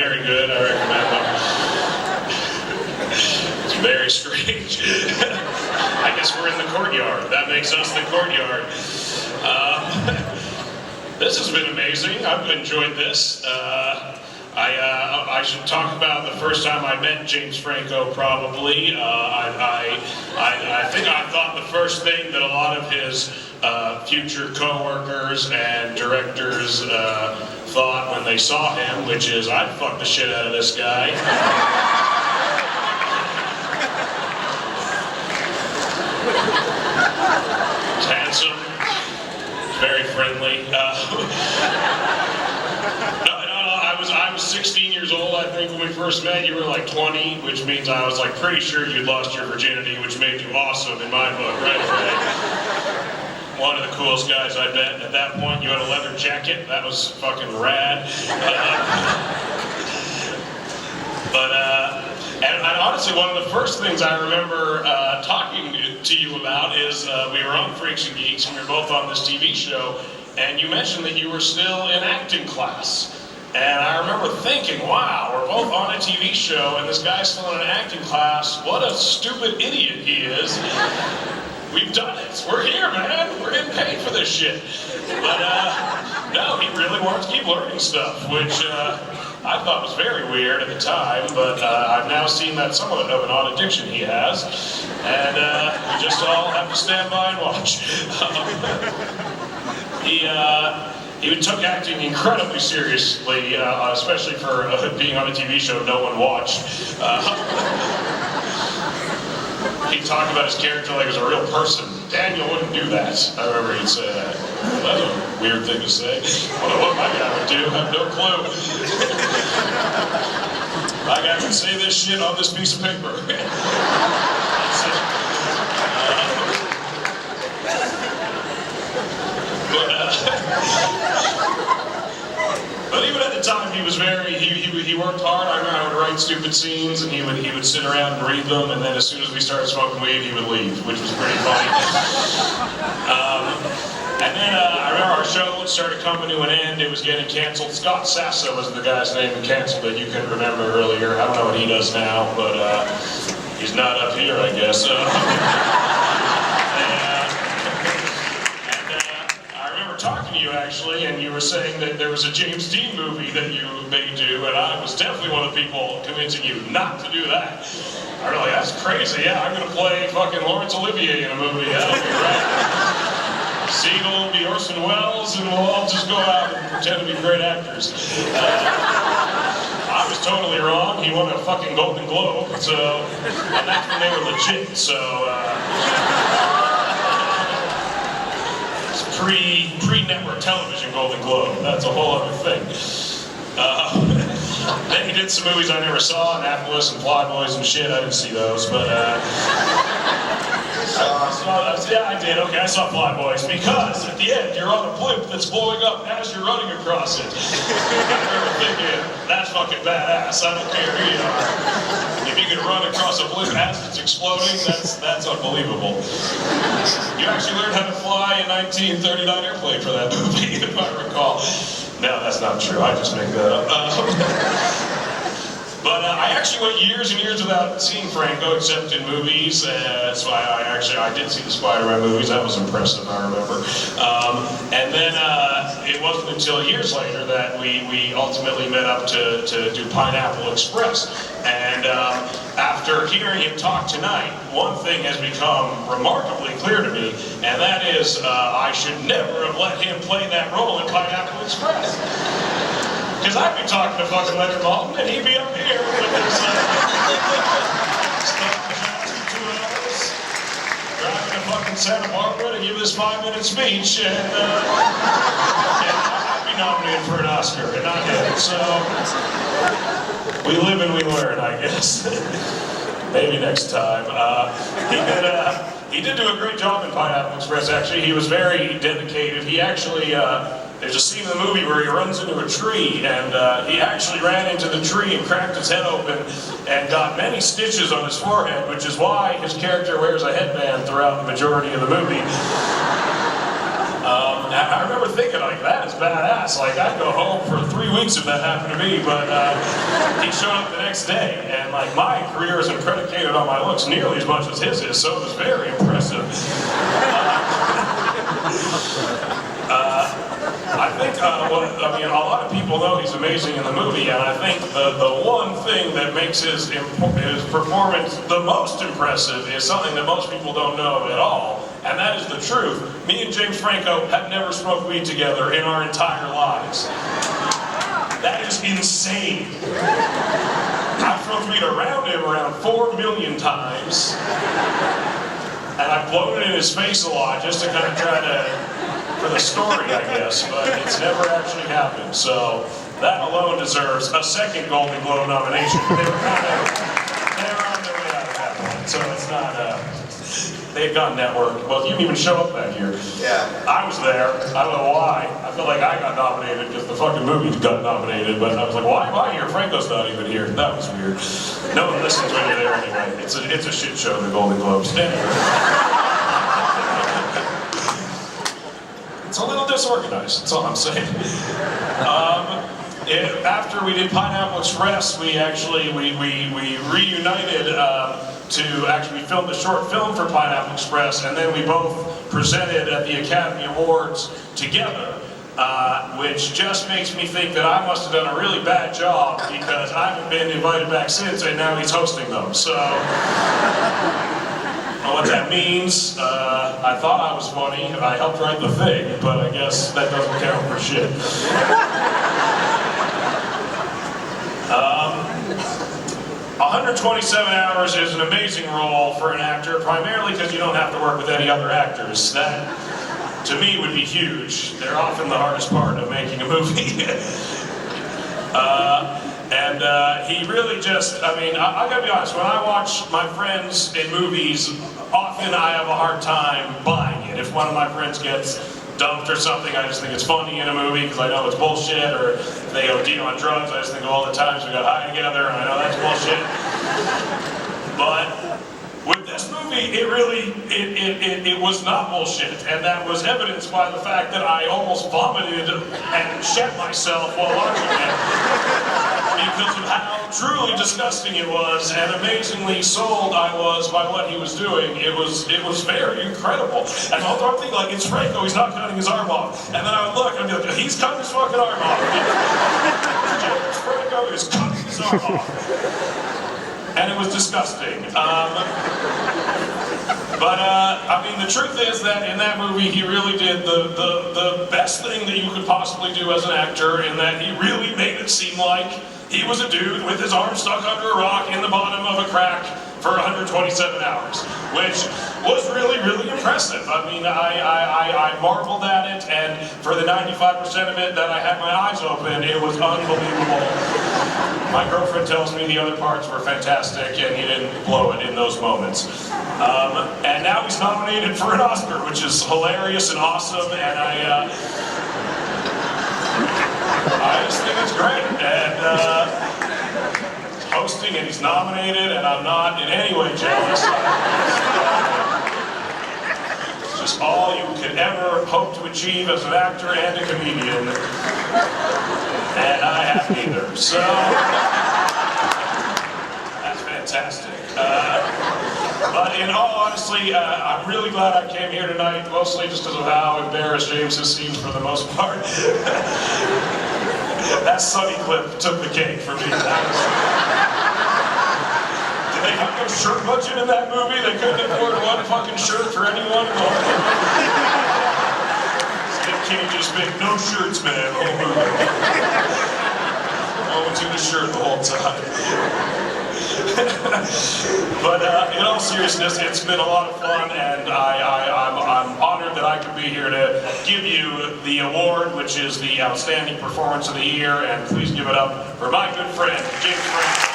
very good. I recommend them. It's very strange. I guess we're in the courtyard. That makes us the courtyard. This has been amazing. I've enjoyed this. I should talk about the first time I met James Franco, probably. I think I thought the first thing that a lot of his future co-workers and directors thought when they saw him, which is, I'd fuck the shit out of this guy. He's handsome, very friendly. I was 16 years old, I think, when we first met. You were like 20, which means I was like pretty sure you'd lost your virginity, which made you awesome in my book, right away. One of the coolest guys I met. At that point, you had a leather jacket. That was fucking rad. And honestly, one of the first things I remember talking to you about is we were on Freaks and Geeks, and we were both on this TV show, and you mentioned that you were still in acting class. And I remember thinking, wow, we're both on a TV show, and this guy's still in an acting class. What a stupid idiot he is. We've done it. We're here, man. We're getting paid for this shit. But no, he really wants to keep learning stuff, which I thought was very weird at the time, but I've now seen that somewhat of an odd addiction he has, and we just all have to stand by and watch. He took acting incredibly seriously, especially for being on a TV show no one watched. He'd talk about his character like he was a real person. Daniel wouldn't do that. I remember he'd say that. That's a weird thing to say. I don't know what my guy would do. I have no clue. My guy would say this shit on this piece of paper. That's it. But even at the time, he was he worked hard. I remember I would write stupid scenes, and he would sit around and read them, and then as soon as we started smoking weed, he would leave, which was pretty funny. And then I remember our show started coming to an end. It was getting canceled. Scott Sasso was the guy's name who canceled it. You can remember earlier. I don't know what he does now, but he's not up here, I guess. Talking to you actually, and you were saying that there was a James Dean movie that you may do, and I was definitely one of the people convincing you not to do that. I was like, that's crazy. Yeah, I'm gonna play fucking Laurence Olivier in a movie. That'll be great. Siegel will be Orson Welles, and we'll all just go out and pretend to be great actors. I was totally wrong. He won a fucking Golden Globe, so, and that's when they were legit. So. Pre-network television Golden Globe. That's a whole other thing. Then he did some movies I never saw, Annapolis and Fly Boys and shit. I didn't see those, but yeah, I did. Okay, I saw Fly Boys because at the end you're on a blimp that's blowing up as you're running across it. I remember thinking, that's fucking badass. I don't care who you are. If you can run across a blimp as it's exploding, that's unbelievable. You actually learned how to fly a 1939 airplane for that movie, if I recall. No, that's not true. I just make that up. But I actually went years and years without seeing Franco, except in movies. That's why I did see the Spider-Man movies. That was impressive, I remember. And then it wasn't until years later that we ultimately met up to do Pineapple Express. And after hearing him talk tonight, one thing has become remarkably clear to me, and that is I should never have let him play that role in Pineapple Express. Because I'd be talking to fucking Leonard Maltin, and he'd be up here with his stuff for 2 hours, driving to fucking Santa Barbara to give this 5-minute speech, and I'd be nominated for an Oscar, and not him. So we live and we learn, I guess. Maybe next time. He did do a great job in Pineapple Express, actually. He was very dedicated. He actually, there's a scene in the movie where he runs into a tree, and he actually ran into the tree and cracked his head open and got many stitches on his forehead, which is why his character wears a headband throughout the majority of the movie. I remember thinking, like, that is badass. Like, I'd go home for 3 weeks if that happened to me, but he showed up the next day, and like, my career isn't predicated on my looks nearly as much as his is, so it was very impressive. I think, I mean, a lot of people know he's amazing in the movie, and I think the one thing that makes his performance the most impressive is something that most people don't know at all, and that is the truth. Me and James Franco have never smoked weed together in our entire lives. That is insane. I've smoked weed around him around 4 million times, and I've blown it in his face a lot just to kind of try to, for the story, I guess, but it's never actually happened. So that alone deserves a second Golden Globe nomination. They were on their way out of that one, so it's not. They've gone network. Well, you didn't even show up that year. Yeah. I was there. I don't know why. I feel like I got nominated because the fucking movie got nominated, but I was like, why am I here? Franco's not even here. That was weird. No one listens when you're there anyway. It's a shit show, the Golden Globes. Anyway. It's a little disorganized, that's all I'm saying. After we did Pineapple Express, we actually reunited to actually film the short film for Pineapple Express, and then we both presented at the Academy Awards together, which just makes me think that I must have done a really bad job because I haven't been invited back since, and now he's hosting them. So, what that means, I thought I was funny, I helped write the thing, but I guess that doesn't count for shit. 127 hours is an amazing role for an actor, primarily because you don't have to work with any other actors. That, to me, would be huge. They're often the hardest part of making a movie. He really just, I mean, I gotta be honest, when I watch my friends in movies, often I have a hard time buying it. If one of my friends gets dumped or something, I just think it's funny in a movie because I know it's bullshit, or if they OD on drugs, I just think of all the times we got high together and I know that's bullshit. But with this movie, it was not bullshit, and that was evidenced by the fact that I almost vomited and shat myself while watching it because of how truly disgusting it was, and amazingly sold I was by what he was doing. It was very incredible. And although I'm thinking, like, it's Franco, he's not cutting his arm off, and then I would look and I'd be like, he's cutting his fucking arm off. James Franco is cutting his arm off. And it was disgusting. I mean, the truth is that in that movie, he really did the best thing that you could possibly do as an actor, in that he really made it seem like he was a dude with his arm stuck under a rock in the bottom of a crack for 127 hours, which was really, really impressive. I mean, I marveled at it, and for the 95% of it that I had my eyes open, it was unbelievable. My girlfriend tells me the other parts were fantastic, and he didn't blow it in those moments. And now he's nominated for an Oscar, which is hilarious and awesome, and I just think it's great. And hosting, and he's nominated, and I'm not in any way jealous. It's just all you could ever hope to achieve as an actor and a comedian, and I have neither. So that's fantastic. But in all honesty, I'm really glad I came here tonight, mostly just because of how embarrassed James has seemed for the most part. That Sunny clip took the cake for me. Did they have no shirt budget in that movie? They couldn't afford one fucking shirt for anyone? They can't just make no shirts, man. I want you to shirt the whole time. But in all seriousness, it's been a lot of fun, and I'm honored that I could be here to give you the award, which is the Outstanding Performance of the Year, and please give it up for my good friend, James Franco.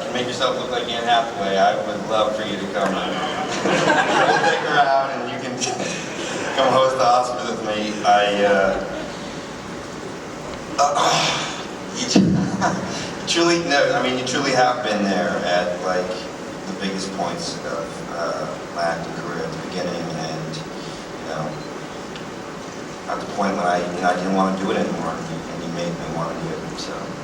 can make yourself look like Anne Hathaway, I would love for you to come. We'll take her out and you can come host the Oscars with me. You truly, no, I mean, you truly have been there at like the biggest points of my acting career at the beginning, and you know, at the point when I didn't want to do it anymore, and you made me want to do it. So.